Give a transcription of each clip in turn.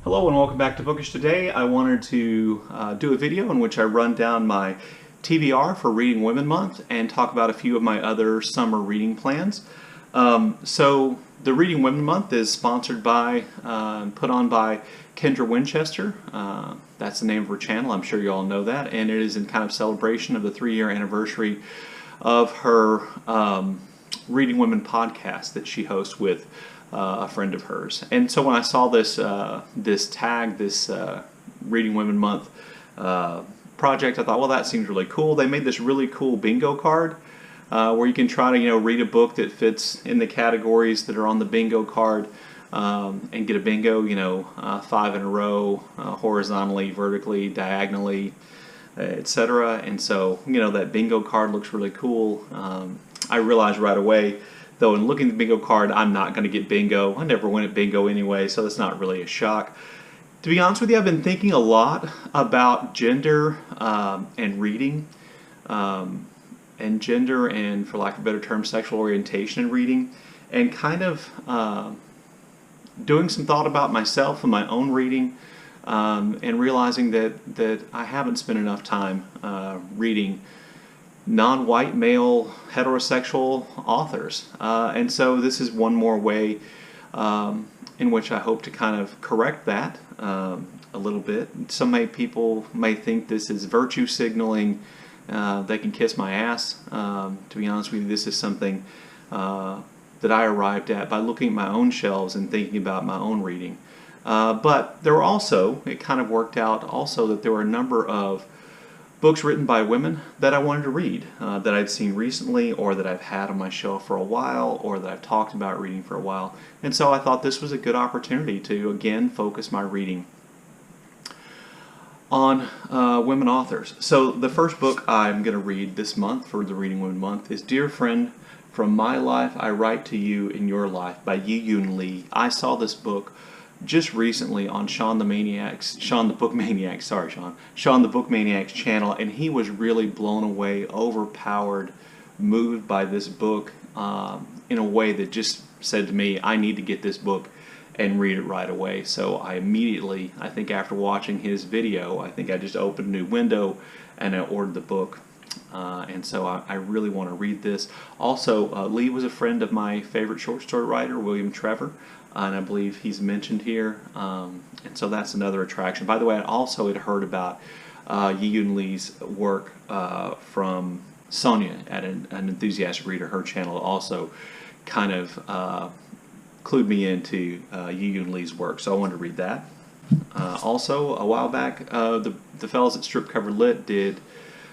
Hello and welcome back to Bookish. Today I wanted to do a video in which I run down my TBR for Reading Women Month and talk about a few of my other summer reading plans. So the Reading Women Month is sponsored by, put on by Kendra Winchester. That's the name of her channel, I'm sure you all know that, and it is in kind of celebration of the 3-year anniversary of her Reading Women podcast that she hosts with a friend of hers. And so when I saw this tag, this Reading Women Month project, I thought, well, that seems really cool. They made this really cool bingo card where you can try to read a book that fits in the categories that are on the bingo card and get a bingo, 5 in a row, horizontally, vertically, diagonally, etc. And so that bingo card looks really cool. I realized right away, though, in looking at the bingo card, I'm not going to get bingo. I never win at bingo anyway, so that's not really a shock. To be honest with you, I've been thinking a lot about gender and reading, and gender and, for lack of a better term, sexual orientation in reading, and kind of doing some thought about myself and my own reading, and realizing that I haven't spent enough time reading non-white male heterosexual authors, and so this is one more way in which I hope to kind of correct that a little bit. Some people may think this is virtue signaling. They can kiss my ass. To be honest with you, this is something that I arrived at by looking at my own shelves and thinking about my own reading. But there were also, it kind of worked out also that there were a number of books written by women that I wanted to read, that I'd seen recently, or that I've had on my shelf for a while, or that I've talked about reading for a while. And so I thought this was a good opportunity to, again, focus my reading on women authors. So the first book I'm going to read this month for the Reading Women Month is Dear Friend, From My Life I Write to You in Your Life by Yi-Yoon Lee. I saw this book just recently on Shawn the Book Maniac's channel, and he was really blown away, overpowered, moved by this book in a way that just said to me, I need to get this book and read it right away. So I immediately, I think after watching his video, I think I just opened a new window and I ordered the book. And so I really want to read this. Also, Lee was a friend of my favorite short story writer, William Trevor, and I believe he's mentioned here. And so that's another attraction. By the way, I also had heard about Yi-Yoon Lee's work from Sonia at an Enthusiastic Reader. Her channel also kind of clued me into Yi-Yoon Lee's work, so I wanted to read that. Also, a while back, the fellows at Strip Cover Lit did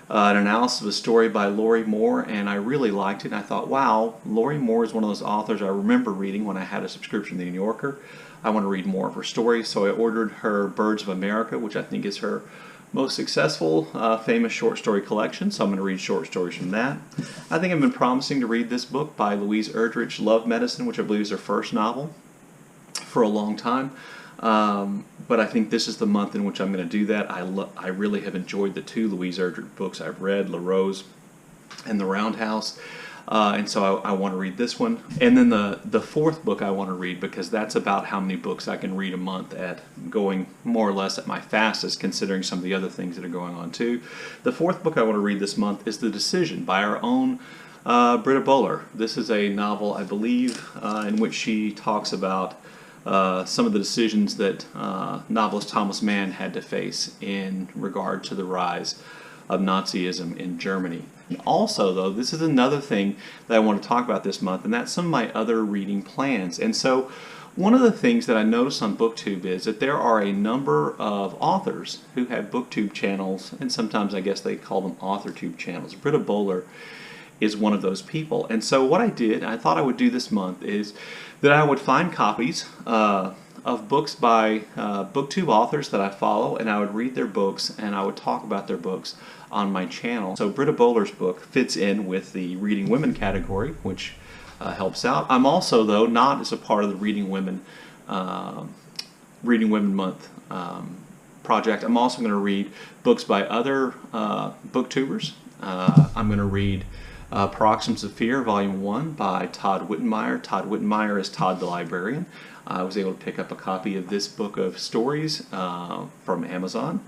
an analysis of a story by Lori Moore, and I really liked it. And I thought, wow, Lori Moore is one of those authors I remember reading when I had a subscription to the New Yorker. I want to read more of her stories, so I ordered her Birds of America, which I think is her most successful, famous short story collection, so I'm going to read short stories from that. I think I've been promising to read this book by Louise Erdrich, Love Medicine, which I believe is her first novel, for a long time. But I think this is the month in which I'm going to do that. I really have enjoyed the 2 Louise Erdrich books I've read, La Rose and The Roundhouse, and so I want to read this one. And then the 4th book I want to read, because that's about how many books I can read a month at, going more or less at my fastest, considering some of the other things that are going on too. The 4th book I want to read this month is The Decision by our own Britta Bohler. This is a novel, I believe, in which she talks about some of the decisions that novelist Thomas Mann had to face in regard to the rise of Nazism in Germany. And also, though, this is another thing that I want to talk about this month, and that's some of my other reading plans. And so one of the things that I noticed on BookTube is that there are a number of authors who have BookTube channels, and sometimes I guess they call them AuthorTube channels. Britta Bohler is one of those people. And so what I did, and I thought I would do this month, is that I would find copies of books by BookTube authors that I follow, and I would read their books, and I would talk about their books on my channel. So Britta Bohler's book fits in with the Reading Women category, which helps out. I'm also, though, not as a part of the Reading Women Month project. I'm also going to read books by other booktubers. I'm going to read Paroxysms of Fear, Volume 1 by Todd Wittenmeyer. Todd Wittenmeyer is Todd the Librarian. I was able to pick up a copy of this book of stories from Amazon.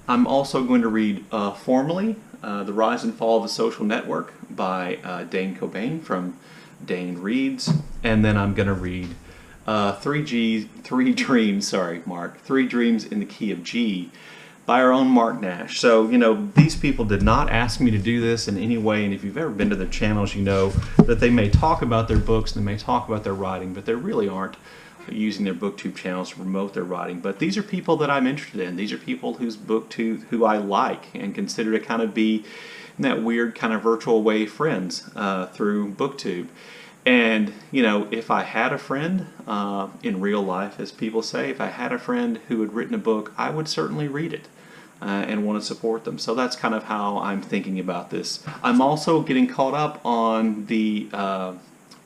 I'm also going to read formally The Rise and Fall of a Social Network by Dane Cobain from Dane Reads. And then I'm going to read Three Dreams in the Key of G by our own Marc Nash. So, you know, these people did not ask me to do this in any way, and if you've ever been to their channels, you know that they may talk about their books, they may talk about their writing, but they really aren't using their booktube channels to promote their writing. But these are people that I'm interested in. These are people whose booktube, who I like and consider to kind of be in that weird kind of virtual way friends through booktube. And, you know, if I had a friend in real life, as people say, if I had a friend who had written a book, I would certainly read it and want to support them. So that's kind of how I'm thinking about this. I'm also getting caught up on the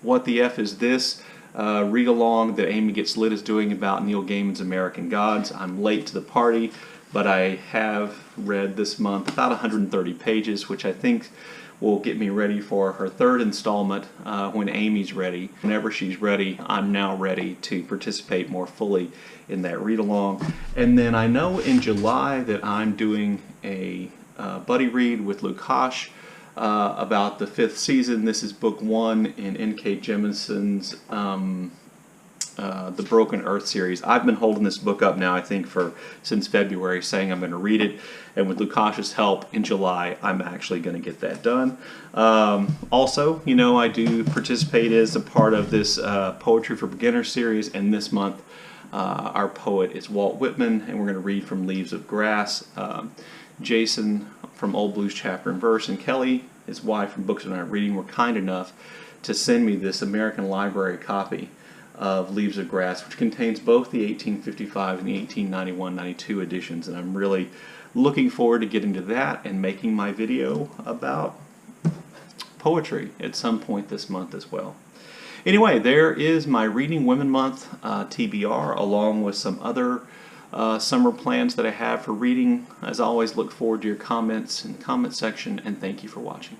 What the F Is This read-along that Amy Gets Lit is doing about Neil Gaiman's American Gods. I'm late to the party, but I have read this month about 130 pages, which I think will get me ready for her third installment when Amy's ready. Whenever she's ready, I'm now ready to participate more fully in that read-along. And then I know in July that I'm doing a buddy read with Lukas about the 5th season. This is book 1 in N.K. Jemisin's The Broken Earth series. I've been holding this book up now, I think, since February, saying I'm going to read it, and with Lukas's help in July, I'm actually going to get that done. Also, you know, I do participate as a part of this Poetry for Beginners series, and this month our poet is Walt Whitman, and we're going to read from Leaves of Grass. Jason from Old Blues Chapter and Verse and Kelly, his wife from Books That Aren't Reading, were kind enough to send me this American Library copy of Leaves of Grass, which contains both the 1855 and the 1891-92 editions, and I'm really looking forward to getting to that and making my video about poetry at some point this month as well. Anyway, there is my Reading Women Month TBR, along with some other summer plans that I have for reading. As always, look forward to your comments in the comment section, and thank you for watching.